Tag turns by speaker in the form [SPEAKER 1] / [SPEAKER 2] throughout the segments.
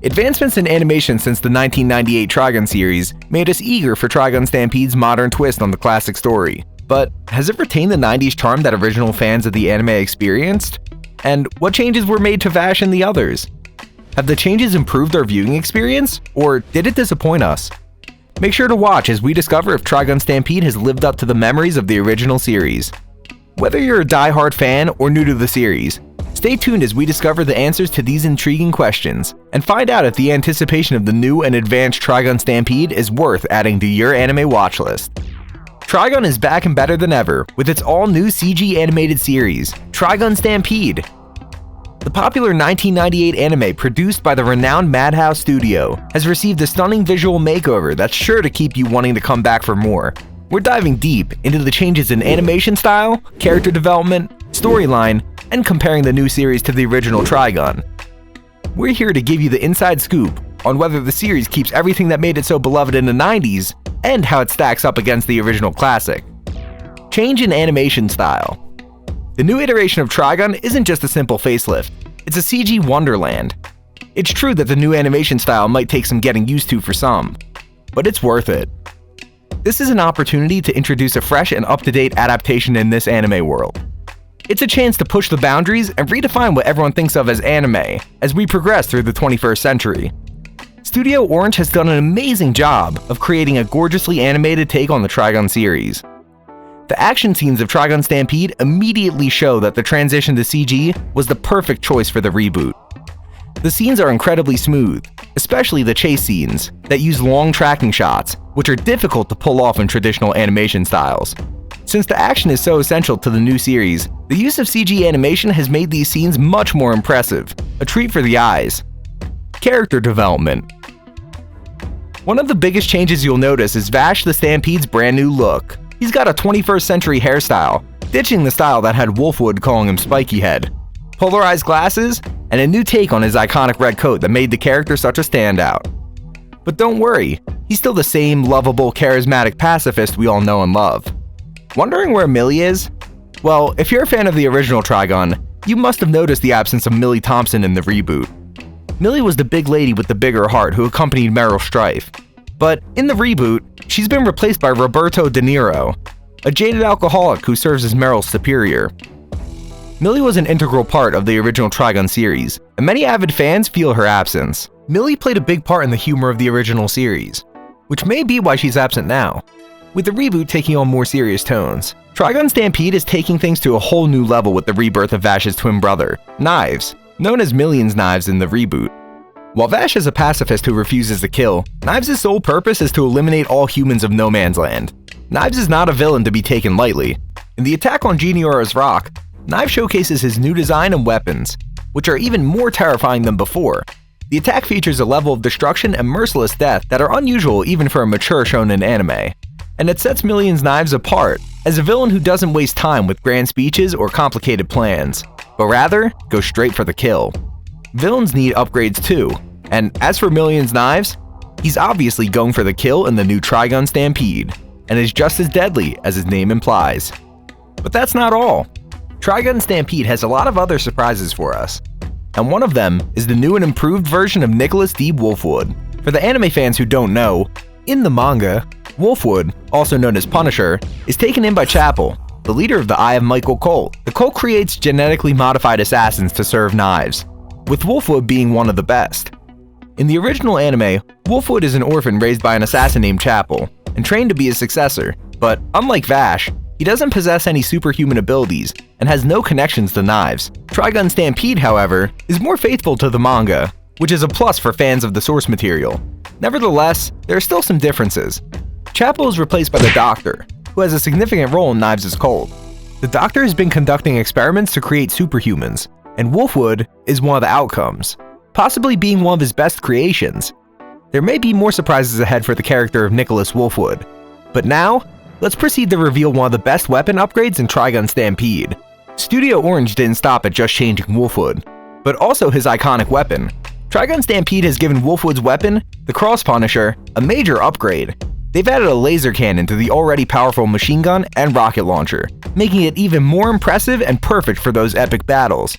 [SPEAKER 1] Advancements in animation since the 1998 Trigun series made us eager for Trigun Stampede's modern twist on the classic story. But has it retained the 90s charm that original fans of the anime experienced? And what changes were made to Vash and the others? Have the changes improved our viewing experience, or did it disappoint us? Make sure to watch as we discover if Trigun Stampede has lived up to the memories of the original series. Whether you're a die-hard fan or new to the series, stay tuned as we discover the answers to these intriguing questions, and find out if the anticipation of the new and advanced Trigun Stampede is worth adding to your anime watch list. Trigun is back and better than ever with its all-new CG animated series, Trigun Stampede. The popular 1998 anime produced by the renowned Madhouse Studio has received a stunning visual makeover that's sure to keep you wanting to come back for more. We're diving deep into the changes in animation style, character development, storyline, and comparing the new series to the original Trigun. We're here to give you the inside scoop on whether the series keeps everything that made it so beloved in the 90s and how it stacks up against the original classic. Change in animation style. The new iteration of Trigun isn't just a simple facelift, it's a CG wonderland. It's true that the new animation style might take some getting used to for some, but it's worth it. This is an opportunity to introduce a fresh and up-to-date adaptation in this anime world. It's a chance to push the boundaries and redefine what everyone thinks of as anime as we progress through the 21st century. Studio Orange has done an amazing job of creating a gorgeously animated take on the Trigun series. The action scenes of Trigun Stampede immediately show that the transition to CG was the perfect choice for the reboot. The scenes are incredibly smooth, especially the chase scenes that use long tracking shots, which are difficult to pull off in traditional animation styles. Since the action is so essential to the new series, the use of CG animation has made these scenes much more impressive, a treat for the eyes. Character development. One of the biggest changes you'll notice is Vash the Stampede's brand new look. He's got a 21st century hairstyle, ditching the style that had Wolfwood calling him Spiky Head, polarized glasses, and a new take on his iconic red coat that made the character such a standout. But don't worry, he's still the same lovable, charismatic pacifist we all know and love. Wondering where Millie is? Well, if you're a fan of the original Trigun, you must have noticed the absence of Millie Thompson in the reboot. Millie was the big lady with the bigger heart who accompanied Meryl Streep. But in the reboot, she's been replaced by Roberto De Niro, a jaded alcoholic who serves as Meryl's superior. Millie was an integral part of the original Trigun series, and many avid fans feel her absence. Millie played a big part in the humor of the original series, which may be why she's absent now, with the reboot taking on more serious tones. Trigun Stampede is taking things to a whole new level with the rebirth of Vash's twin brother, Knives, known as Million's Knives in the reboot. While Vash is a pacifist who refuses to kill, Knives' sole purpose is to eliminate all humans of No Man's Land. Knives is not a villain to be taken lightly. In the attack on Geniora's rock, Knives showcases his new design and weapons, which are even more terrifying than before. The attack features a level of destruction and merciless death that are unusual even for a mature shonen anime, and it sets Million's Knives apart as a villain who doesn't waste time with grand speeches or complicated plans, but rather goes straight for the kill. Villains need upgrades too, and as for Million's Knives, he's obviously going for the kill in the new Trigun Stampede, and is just as deadly as his name implies. But that's not all. Trigun Stampede has a lot of other surprises for us, and one of them is the new and improved version of Nicholas D Wolfwood. For the anime fans who don't know, in the manga, Wolfwood, also known as Punisher, is taken in by Chapel, the leader of the Eye of Michael cult. The cult creates genetically modified assassins to serve Knives, with Wolfwood being one of the best. In the original anime, Wolfwood is an orphan raised by an assassin named Chapel, and trained to be his successor, but unlike Vash, he doesn't possess any superhuman abilities, and has no connections to Knives. Trigun Stampede, however, is more faithful to the manga, which is a plus for fans of the source material. Nevertheless, there are still some differences. Chapel is replaced by the Doctor, who has a significant role in Knives' cult. The Doctor has been conducting experiments to create superhumans, and Wolfwood is one of the outcomes, possibly being one of his best creations. There may be more surprises ahead for the character of Nicholas Wolfwood, but now, let's proceed to reveal one of the best weapon upgrades in Trigun Stampede. Studio Orange didn't stop at just changing Wolfwood, but also his iconic weapon. Trigun Stampede has given Wolfwood's weapon, the Cross Punisher, a major upgrade. They've added a laser cannon to the already powerful machine gun and rocket launcher, making it even more impressive and perfect for those epic battles.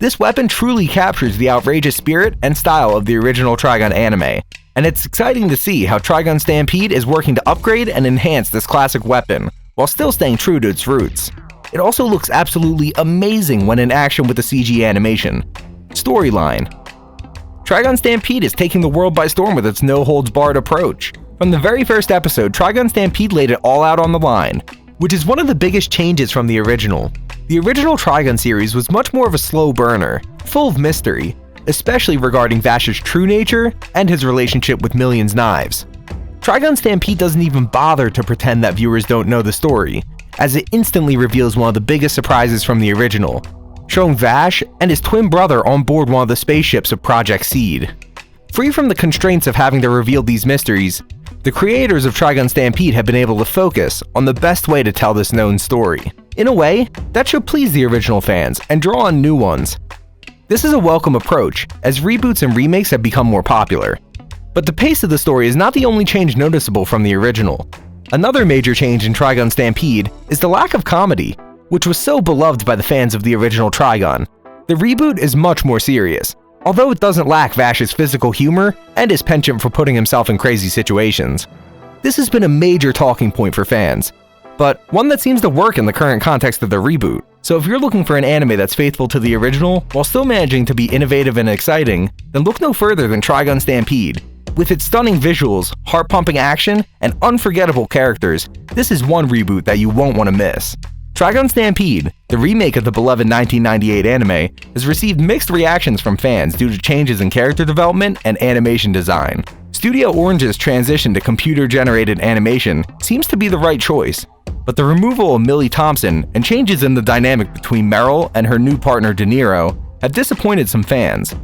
[SPEAKER 1] This weapon truly captures the outrageous spirit and style of the original Trigun anime, and it's exciting to see how Trigun Stampede is working to upgrade and enhance this classic weapon, while still staying true to its roots. It also looks absolutely amazing when in action with the CG animation. Storyline. Trigun Stampede is taking the world by storm with its no-holds-barred approach. From the very first episode, Trigun Stampede laid it all out on the line, which is one of the biggest changes from the original. The original Trigun series was much more of a slow burner, full of mystery, especially regarding Vash's true nature and his relationship with Million's knives. Trigun Stampede doesn't even bother to pretend that viewers don't know the story, as it instantly reveals one of the biggest surprises from the original, showing Vash and his twin brother on board one of the spaceships of Project Seed. Free from the constraints of having to reveal these mysteries, the creators of Trigun Stampede have been able to focus on the best way to tell this known story. In a way, that should please the original fans and draw on new ones. This is a welcome approach, as reboots and remakes have become more popular. But the pace of the story is not the only change noticeable from the original. Another major change in Trigun Stampede is the lack of comedy, which was so beloved by the fans of the original Trigun. The reboot is much more serious, although it doesn't lack Vash's physical humor and his penchant for putting himself in crazy situations. This has been a major talking point for fans, but one that seems to work in the current context of the reboot. So if you're looking for an anime that's faithful to the original while still managing to be innovative and exciting, then look no further than Trigun Stampede. With its stunning visuals, heart-pumping action, and unforgettable characters, this is one reboot that you won't want to miss. Trigun Stampede, the remake of the beloved 1998 anime, has received mixed reactions from fans due to changes in character development and animation design. Studio Orange's transition to computer-generated animation seems to be the right choice, but the removal of Millie Thompson and changes in the dynamic between Meryl and her new partner De Niro have disappointed some fans.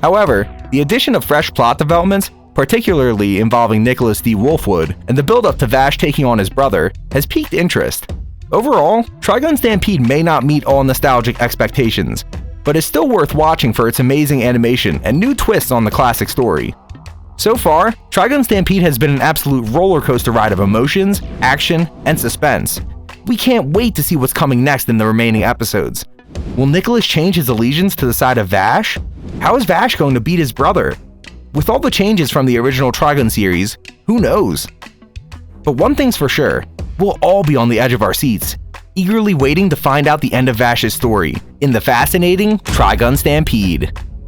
[SPEAKER 1] However, the addition of fresh plot developments, particularly involving Nicholas D Wolfwood, and the build-up to Vash taking on his brother, has piqued interest. Overall, Trigun Stampede may not meet all nostalgic expectations, but is still worth watching for its amazing animation and new twists on the classic story. So far, Trigun Stampede has been an absolute roller coaster ride of emotions, action, and suspense. We can't wait to see what's coming next in the remaining episodes. Will Nicholas change his allegiance to the side of Vash? How is Vash going to beat his brother? With all the changes from the original Trigun series, who knows? But one thing's for sure, we'll all be on the edge of our seats, eagerly waiting to find out the end of Vash's story in the fascinating Trigun Stampede.